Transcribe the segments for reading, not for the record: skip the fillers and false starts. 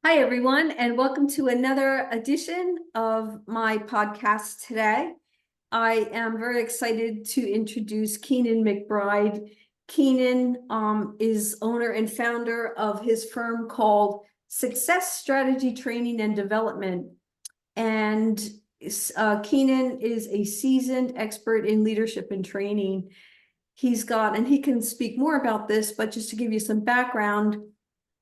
Hi, everyone, and welcome to another edition of my podcast today. I am very excited to introduce Keenan McBride. Keenan is owner and founder of his firm called Success Strategy Training and Development. And Keenan is a seasoned expert in leadership and training. And he can speak more about this, but just to give you some background,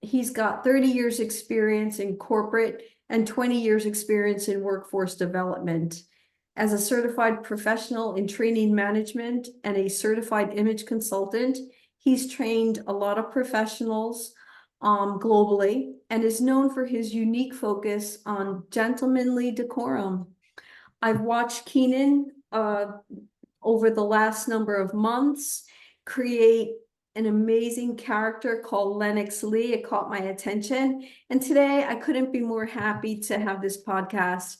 he's got 30 years experience in corporate and 20 years experience in workforce development. As a certified professional in training management and a certified image consultant, he's trained a lot of professionals globally and is known for his unique focus on gentlemanly decorum. I've watched Keenan over the last number of months create an amazing character called Lennox Lee. It caught my attention. And today I couldn't be more happy to have this podcast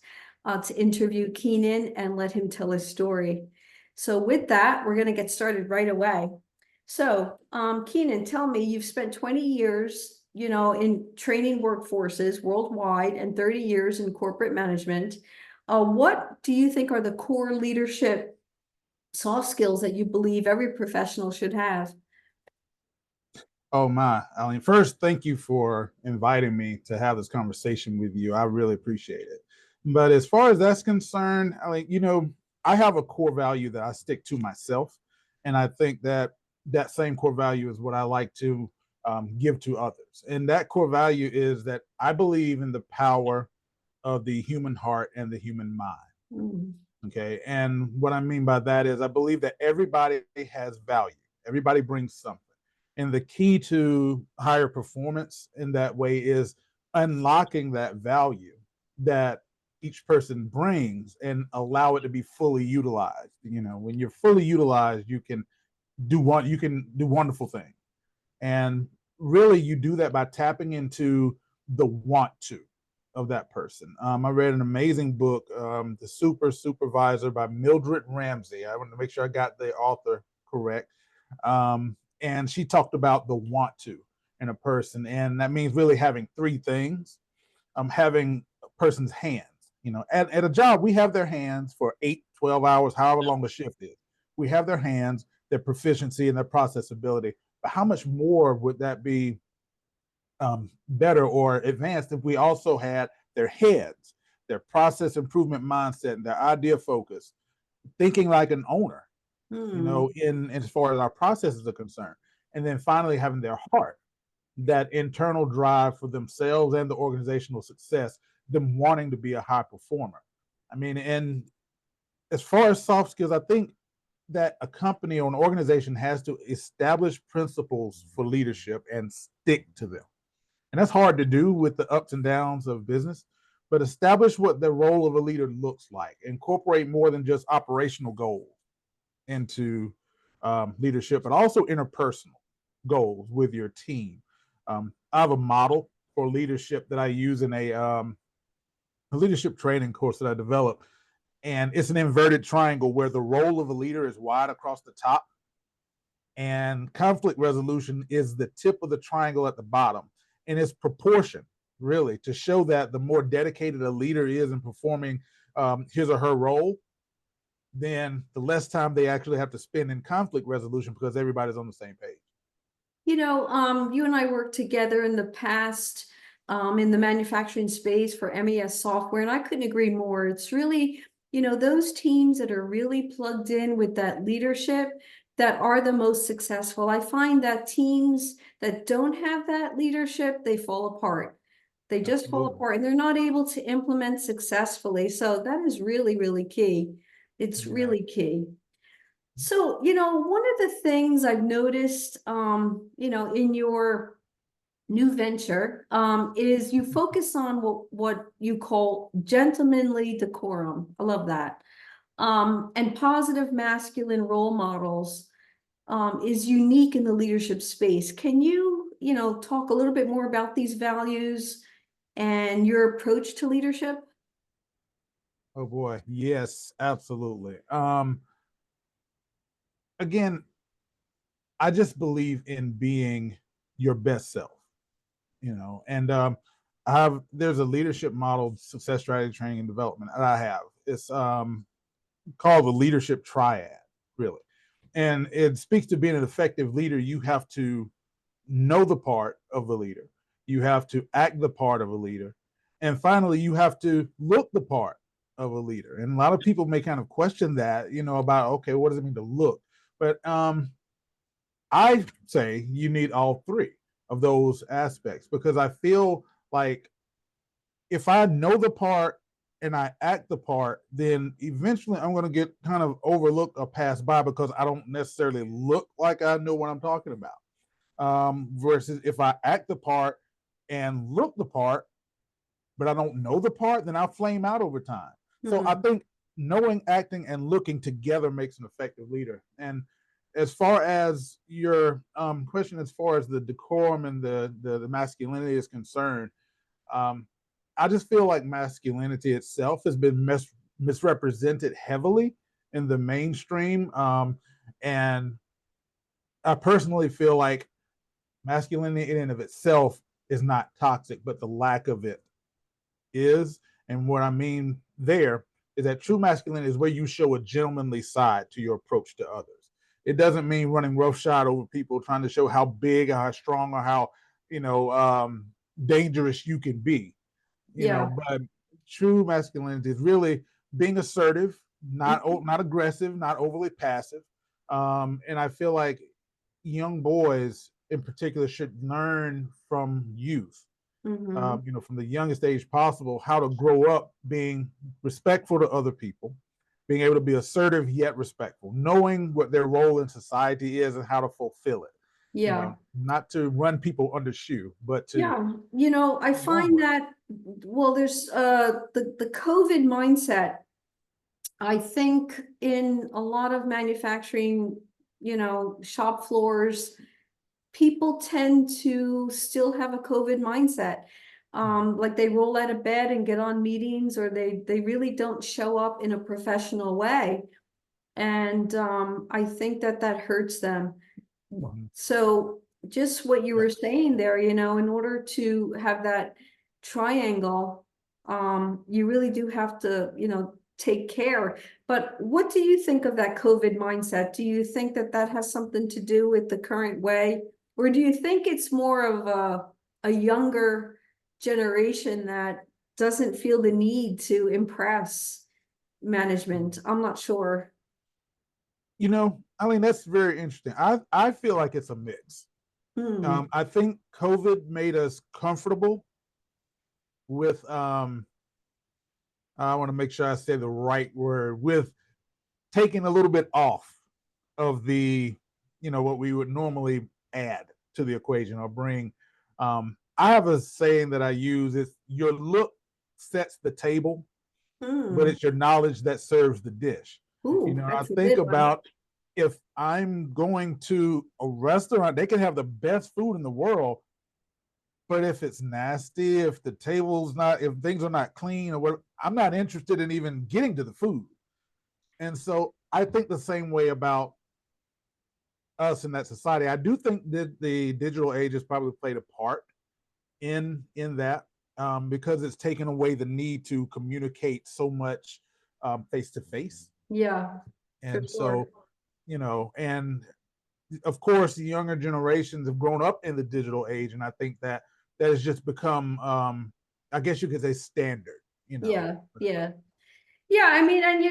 to interview Keenan and let him tell his story. So with that, we're going to get started right away. So Keenan, tell me, you've spent 20 years, in training workforces worldwide and 30 years in corporate management. What do you think are the core leadership soft skills that you believe every professional should have? Oh my, Eileen, first, thank you for inviting me to have this conversation with you. I really appreciate it. But as far as that's concerned, I have a core value that I stick to myself. And I think that that same core value is what I like to give to others. And that core value is that I believe in the power of the human heart and the human mind. Mm. Okay. And what I mean by that is I believe that everybody has value, everybody brings something. And the key to higher performance in that way is unlocking that value that each person brings and allow it to be fully utilized. When you're fully utilized, you can do wonderful things. And really you do that by tapping into the want to of that person. I read an amazing book, The Supervisor by Mildred Ramsey. I want to make sure I got the author correct. And she talked about the want to in a person. And that means really having three things. Having a person's hands. At a job, we have their hands for 8, 12 hours, however long the shift is. We have their hands, their proficiency, and their processability. But how much more would that be better or advanced if we also had their heads, their process improvement mindset, and their idea focus, thinking like an owner, in as far as our processes are concerned. And then finally having their heart, that internal drive for themselves and the organizational success, them wanting to be a high performer. And as far as soft skills, I think that a company or an organization has to establish principles for leadership and stick to them. And that's hard to do with the ups and downs of business, but establish what the role of a leader looks like. Incorporate more than just operational goals into leadership, but also interpersonal goals with your team. I have a model for leadership that I use in a leadership training course that I developed. And it's an inverted triangle where the role of a leader is wide across the top and conflict resolution is the tip of the triangle at the bottom. And it's proportion, really, to show that the more dedicated a leader is in performing his or her role, then the less time they actually have to spend in conflict resolution because everybody's on the same page. You and I worked together in the past in the manufacturing space for MES software, and I couldn't agree more. It's really, those teams that are really plugged in with that leadership that are the most successful. I find that teams that don't have that leadership, they fall apart. They just fall apart and they're not able to implement successfully. So that is really, really key. It's really key. So, one of the things I've noticed, in your new venture, is you focus on what you call gentlemanly decorum. I love that. And positive masculine role models, is unique in the leadership space. Can you, talk a little bit more about these values and your approach to leadership? Oh boy, yes, absolutely. Again, I just believe in being your best self, and there's a leadership model, success strategy training and development that I have. It's called the leadership triad, really. And it speaks to being an effective leader. You have to know the part of the leader. You have to act the part of a leader. And finally, you have to look the part of a leader. And a lot of people may kind of question that, about, okay, what does it mean to look? But I say you need all three of those aspects, because I feel like if I know the part and I act the part, then eventually I'm going to get kind of overlooked or passed by because I don't necessarily look like I know what I'm talking about. Versus if I act the part and look the part, but I don't know the part, then I'll flame out over time. So I think knowing, acting, and looking together makes an effective leader. And as far as your question, as far as the decorum and the masculinity is concerned, I just feel like masculinity itself has been misrepresented heavily in the mainstream. And I personally feel like masculinity in and of itself is not toxic, but the lack of it is. And what I mean there is that true masculinity is where you show a gentlemanly side to your approach to others. It doesn't mean running roughshod over people, trying to show how big or how strong or how dangerous you can be. But true masculinity is really being assertive, not aggressive, not overly passive. And I feel like young boys in particular should learn from youth, from the youngest age possible, how to grow up being respectful to other people, being able to be assertive yet respectful, knowing what their role in society is and how to fulfill it. Not to run people under shoe, but to I find that, well, there's the COVID mindset. I think in a lot of manufacturing, shop floors, people tend to still have a COVID mindset. Like they roll out of bed and get on meetings, or they really don't show up in a professional way. And I think that hurts them. So just what you were saying there, in order to have that triangle, you really do have to, take care. But what do you think of that COVID mindset? Do you think that has something to do with the current way? Or do you think it's more of a younger generation that doesn't feel the need to impress management? I'm not sure. I mean, that's very interesting. I feel like it's a mix. I think COVID made us comfortable with, I want to make sure I say the right word, with taking a little bit off of the, what we would normally add to the equation or bring. I have a saying that I use: is your look sets the table, but it's your knowledge that serves the dish. I think about, if I'm going to a restaurant, they can have the best food in the world, but if it's nasty, if the table's not, if things are not clean, or what, I'm not interested in even getting to the food. And so I think the same way about us in that society. I do think that the digital age has probably played a part in that, because it's taken away the need to communicate so much face to face. Yeah. And so, and of course, the younger generations have grown up in the digital age, and I think that has just become, I guess you could say, standard. Yeah, I mean, and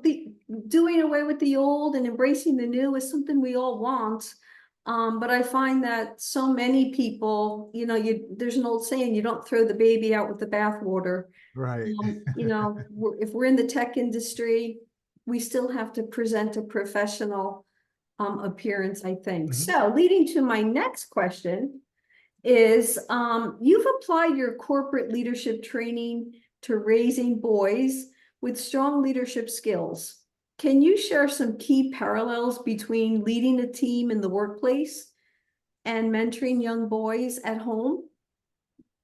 the doing away with the old and embracing the new is something we all want. But I find that so many people, there's an old saying, you don't throw the baby out with the bathwater. Right. If we're in the tech industry, we still have to present a professional appearance, I think. So leading to my next question is, you've applied your corporate leadership training to raising boys with strong leadership skills. Can you share some key parallels between leading a team in the workplace and mentoring young boys at home?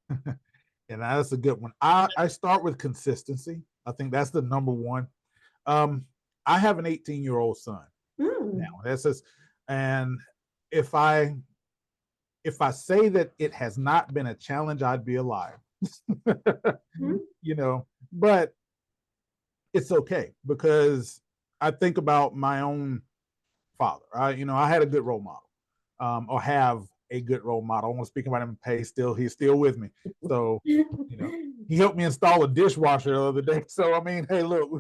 And that's a good one. I start with consistency. I think that's the number one. I have an 18-year-old son now. That's just, and if I say that it has not been a challenge, I'd be a liar. Mhm. You know, but it's okay because I think about my own father. I had a good role model, or have a good role model. I want to speak about him in pay. He's still with me. So, he helped me install a dishwasher the other day. So, I mean, hey, look,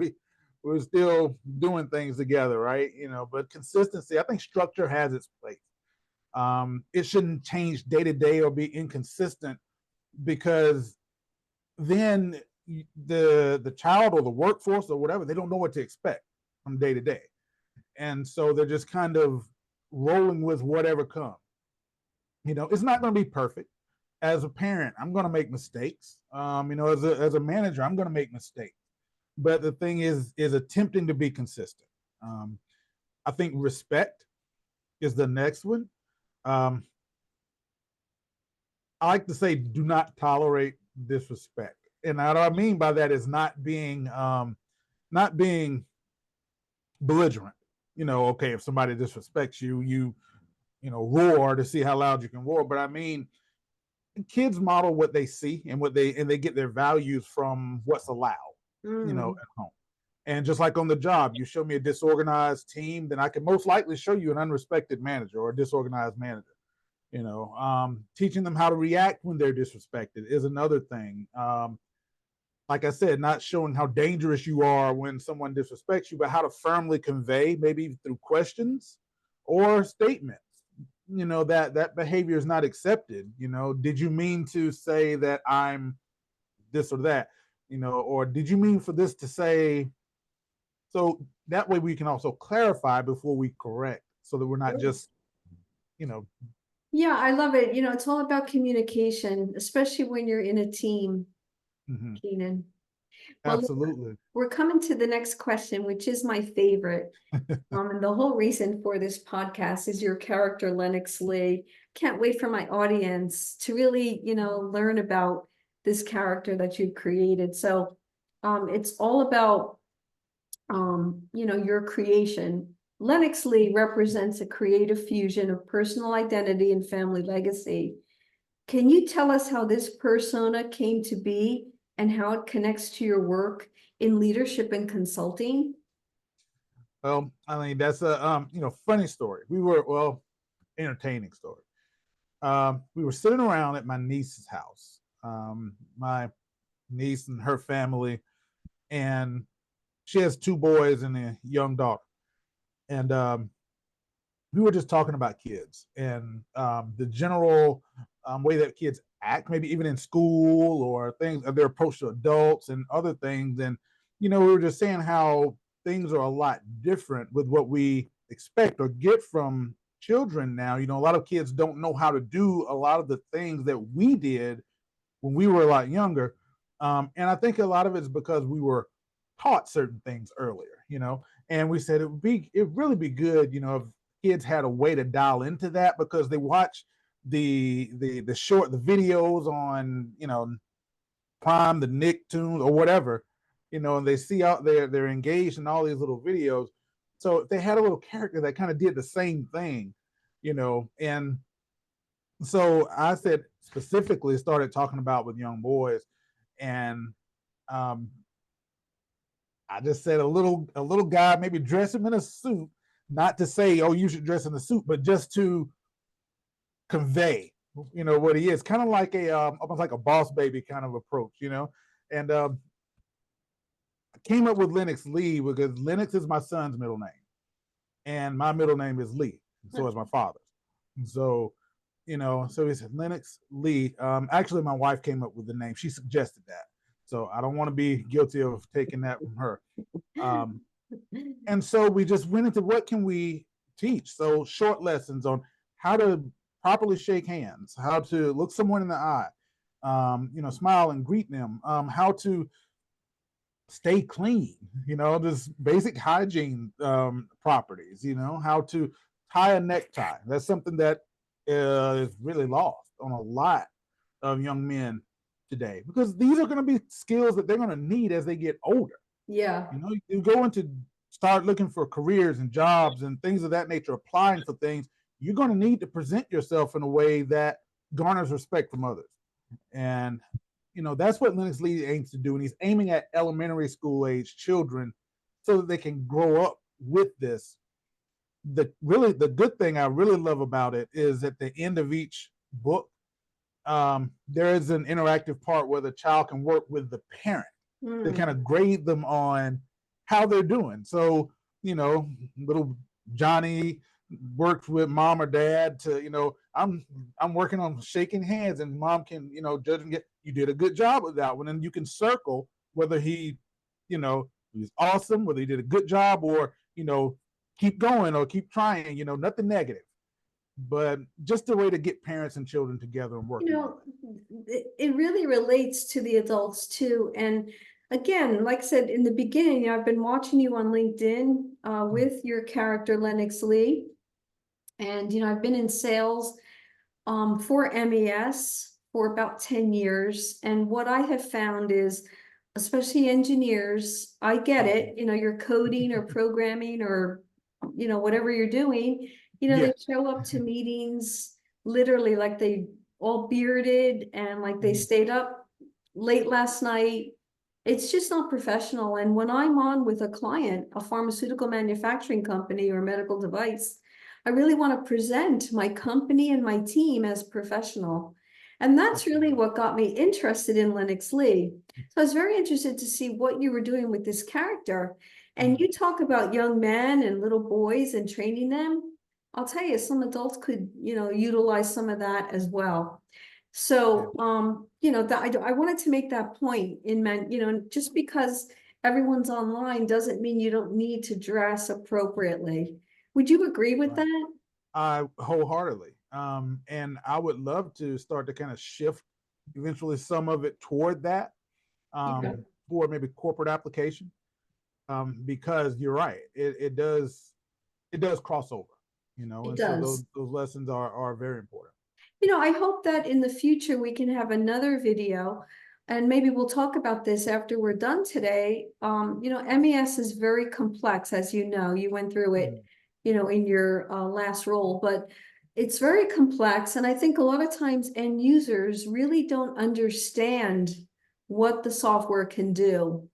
we're still doing things together, right? But consistency, I think structure has its place. It shouldn't change day to day or be inconsistent, because then the child or the workforce or whatever, they don't know what to expect from day to day. And so they're just kind of rolling with whatever comes. It's not going to be perfect. As a parent, I'm going to make mistakes. As a manager, I'm going to make mistakes. But the thing is attempting to be consistent. I think respect is the next one. I like to say, do not tolerate disrespect. And what I mean by that is not being belligerent. Okay, if somebody disrespects you, roar to see how loud you can roar. But I mean, kids model what they see and they get their values from what's allowed, at home. And just like on the job, you show me a disorganized team, then I can most likely show you an unrespected manager or a disorganized manager. Teaching them how to react when they're disrespected is another thing. Like I said, not showing how dangerous you are when someone disrespects you, but how to firmly convey, maybe through questions or statements, that behavior is not accepted. Did you mean to say that I'm this or that? Or did you mean for this to say? So that way we can also clarify before we correct, so that we're not just, you know, Yeah, I love it. It's all about communication, especially when you're in a team, mhm, Keenan. Well, look, absolutely. we're coming to the next question, which is my favorite. And the whole reason for this podcast is your character, Lennox Lee. Can't wait for my audience to really, learn about this character that you've created. So, it's all about, your creation. Lennox Lee represents a creative fusion of personal identity and family legacy. Can you tell us how this persona came to be and how it connects to your work in leadership and consulting? Well, I mean, that's a funny story. Entertaining story. We were sitting around at my niece's house. My niece and her family, and she has two boys and a young daughter. And we were just talking about kids and the general way that kids act, maybe even in school, or things, their approach to adults and other things. And we were just saying how things are a lot different with what we expect or get from children now. A lot of kids don't know how to do a lot of the things that we did when we were a lot younger. And I think a lot of it's because we were taught certain things earlier. And we said it'd really be good, if kids had a way to dial into that, because they watch the videos on, Prime, the Nicktoons or whatever, and they see out there they're engaged in all these little videos. So if they had a little character that kind of did the same thing, and so I said, specifically started talking about with young boys. And um, I just said a little guy, maybe dress him in a suit, not to say, oh, you should dress in a suit, but just to convey, what he is, kind of like almost like a boss baby kind of approach. And I came up with Lennox Lee because Lennox is my son's middle name, and my middle name is Lee, and so is my father's. And so, so he said Lennox Lee. Actually, my wife came up with the name. She suggested that. So I don't want to be guilty of taking that from her. And so we just went into what can we teach. So short lessons on how to properly shake hands, how to look someone in the eye, smile and greet them, how to stay clean, just basic hygiene properties, how to tie a necktie. That's something that is really lost on a lot of young men today, because these are going to be skills that they're going to need as they get older. Yeah. You go into start looking for careers and jobs and things of that nature, applying for things, you're going to need to present yourself in a way that garners respect from others. And that's what Lennox Lee aims to do. And he's aiming at elementary school age children so that they can grow up with this. The good thing I really love about it is at the end of each book, there is an interactive part where the child can work with the parent to kind of grade them on how they're doing. So, little Johnny works with mom or dad to, I'm working on shaking hands, and mom can, judge and get, you did a good job with that one. And you can circle whether he was awesome, whether he did a good job, or, keep going or keep trying, nothing negative, but just a way to get parents and children together and working. It really relates to the adults too. And again, like I said in the beginning, I've been watching you on LinkedIn with your character Lennox Lee, and I've been in sales for MES for about 10 years, and what I have found is, especially engineers, I get it, you're coding or programming or whatever you're doing, they show up to meetings literally like they all bearded and like they stayed up late last night. It's just not professional. And when I'm on with a client, a pharmaceutical manufacturing company or medical device, I really want to present my company and my team as professional. And that's really what got me interested in Lennox Lee. So I was very interested to see what you were doing with this character. And you talk about young men and little boys and training them. I'll tell you, some adults could, utilize some of that as well. So, I wanted to make that point just because everyone's online doesn't mean you don't need to dress appropriately. Would you agree with that? Wholeheartedly. And I would love to start to kind of shift eventually some of it toward that for maybe corporate application. Because you're right, it does cross over, and so those lessons are very important. I hope that in the future we can have another video, and maybe we'll talk about this after we're done today. MES is very complex, as you went through it, in your last role, but it's very complex. And I think a lot of times end users really don't understand what the software can do.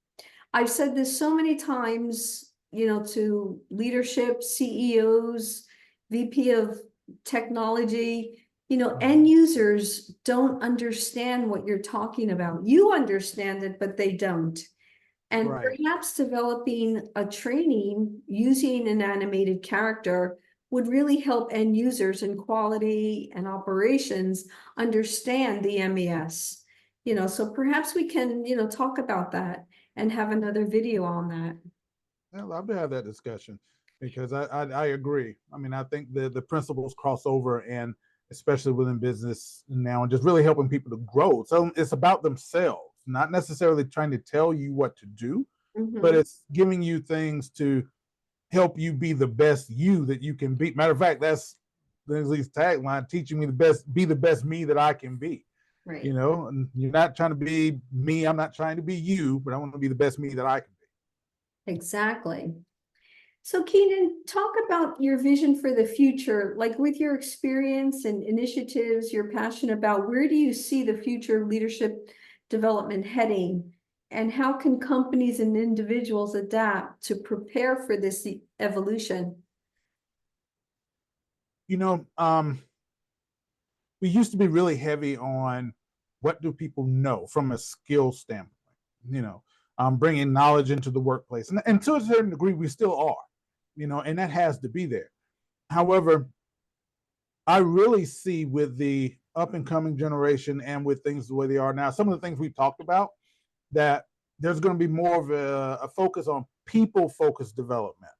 I've said this so many times, to leadership, CEOs, VP of technology, end users don't understand what you're talking about. You understand it, but they don't. And perhaps developing a training using an animated character would really help end users in quality and operations understand the MES. So perhaps we can, talk about that and have another video on that. I'd love to have that discussion, because I agree. I mean, I think the principles cross over, and especially within business now, and just really helping people to grow. So it's about themselves, not necessarily trying to tell you what to do, but it's giving you things to help you be the best you that you can be. Matter of fact, that's Lee's tagline: teaching me be the best me that I can be. Right. And you're not trying to be me. I'm not trying to be you, but I want to be the best me that I can be. Exactly. So Keenan, talk about your vision for the future, like with your experience and initiatives you're passionate about. Where do you see the future of leadership development heading? And how can companies and individuals adapt to prepare for this evolution? We used to be really heavy on what do people know from a skill standpoint, bringing knowledge into the workplace. And to a certain degree, we still are, and that has to be there. However, I really see with the up and coming generation and with things the way they are now, some of the things we've talked about, that there's going to be more of a focus on people-focused development,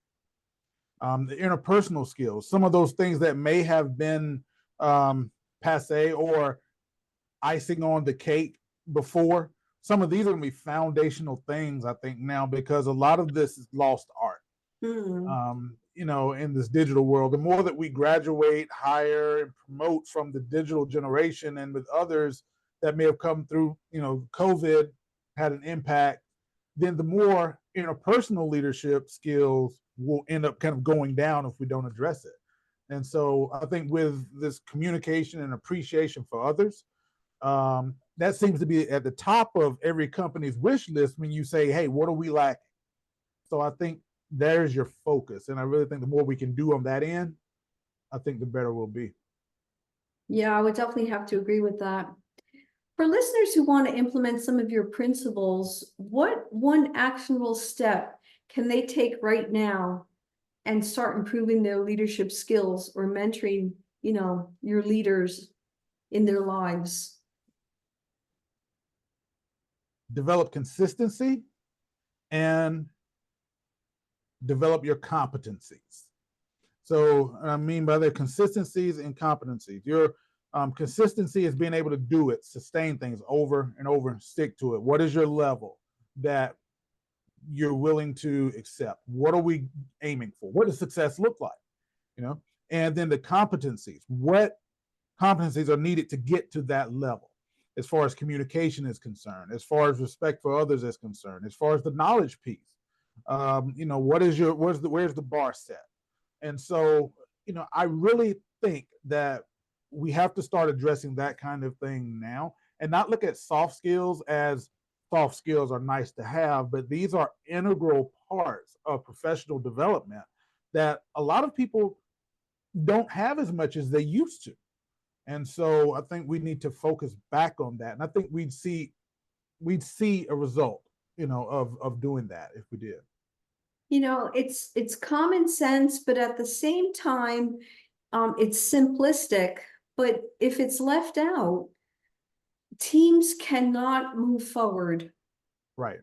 the interpersonal skills, some of those things that may have been passe or icing on the cake before. Some of these are going to be foundational things, I think, now, because a lot of this is lost art. In this digital world, the more that we graduate, hire, and promote from the digital generation, and with others that may have come through, COVID had an impact, then the more interpersonal leadership skills will end up kind of going down if we don't address it. And so I think with this communication and appreciation for others, That seems to be at the top of every company's wish list when you say, hey, what are we lacking? So I think there's your focus. And I really think the more we can do on that end, I think the better we'll be. Yeah, I would definitely have to agree with that. For listeners who want to implement some of your principles, what one actionable step can they take right now and start improving their leadership skills or mentoring, your leaders in their lives? Develop consistency and develop your competencies. So I mean by the consistencies and competencies, your consistency is being able to do it, sustain things over and over, and stick to it. What is your level that you're willing to accept? What are we aiming for? What does success look like? And then the competencies. What competencies are needed to get to that level? As far as communication is concerned, as far as respect for others is concerned, as far as the knowledge piece. Where's the bar set? And so, I really think that we have to start addressing that kind of thing now and not look at soft skills as soft skills are nice to have, but these are integral parts of professional development that a lot of people don't have as much as they used to. And so I think we need to focus back on that. And I think we'd see a result, of doing that if we did. It's common sense, but at the same time, it's simplistic. But if it's left out, teams cannot move forward. Right.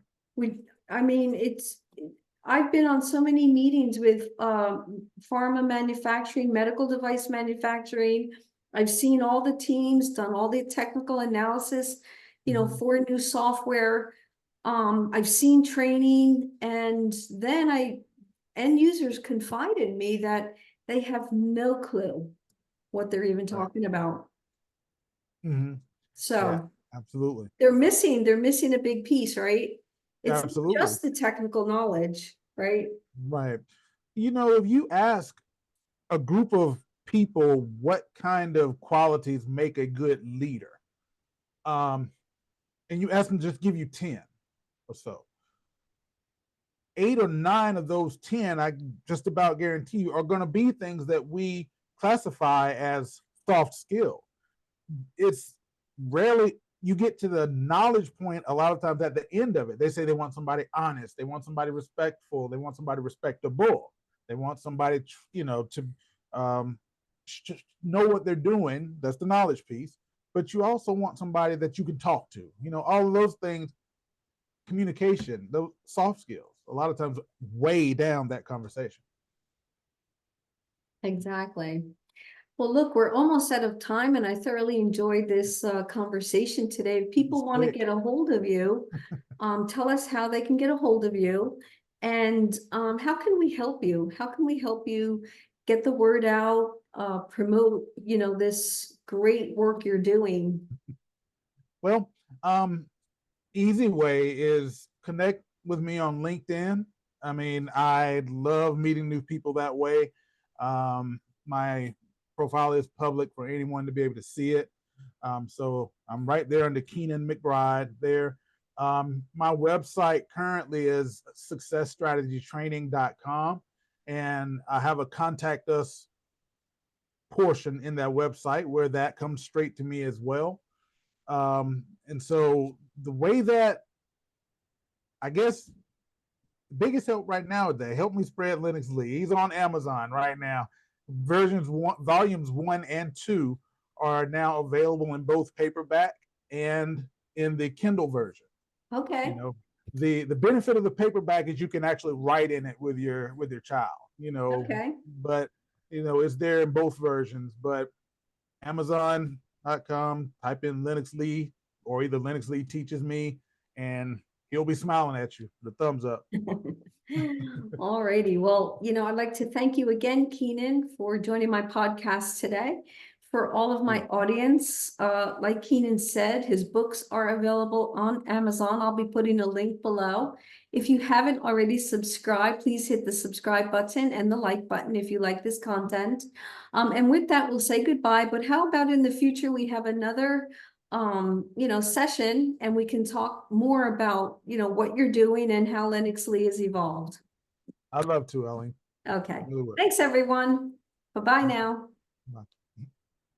I've been on so many meetings with pharma manufacturing, medical device manufacturing. I've seen all the teams, done all the technical analysis, for new software. I've seen training, and then end users confide in me that they have no clue what they're even talking about. Mm-hmm. So yeah, absolutely. They're missing a big piece, right? It's absolutely just the technical knowledge, right? Right. If you ask a group of people what kind of qualities make a good leader, and you ask them to just give you 10 or so, 8 or 9 of those 10, I just about guarantee you, are going to be things that we classify as soft skill. It's rarely you get to the knowledge point a lot of times at the end of it. They say they want somebody honest, they want somebody respectful, they want somebody respectable, they want somebody to know what they're doing. That's the knowledge piece. But you also want somebody that you can talk to. All of those things, communication, those soft skills, a lot of times way down that conversation. Exactly. Well, look, we're almost out of time, and I thoroughly enjoyed this conversation today. If people want to get a hold of you, tell us how they can get a hold of you, and how can we help you? How can we help you get the word out, promote, this great work you're doing? Well, easy way is connect with me on LinkedIn. I mean, I love meeting new people that way. My profile is public for anyone to be able to see it. So I'm right there under Keenan McBride there. My website currently is successstrategytraining.com, and I have a contact us portion in that website where that comes straight to me as well. And so the way that, I guess, the biggest help right now, they help me spread Lennox Lee. He's on Amazon right now. Volumes 1 and 2 are now available in both paperback and in the Kindle version. Okay. The benefit of the paperback is you can actually write in it with your child. Okay. But it's there in both versions. But Amazon.com, type in Lennox Lee, or either Lennox Lee Teaches Me, and he'll be smiling at you, the thumbs up. All righty. Well, I'd like to thank you again, Keenan, for joining my podcast today. For all of my audience, like Keenan said, his books are available on Amazon. I'll be putting a link below. If you haven't already subscribed, please hit the subscribe button and the like button if you like this content. And with that, we'll say goodbye. But how about in the future, we have another session, and we can talk more about, what you're doing and how Lennox Lee has evolved. I'd love to, Ellie. Okay, Really would. thanks, everyone. Bye-bye now. Bye.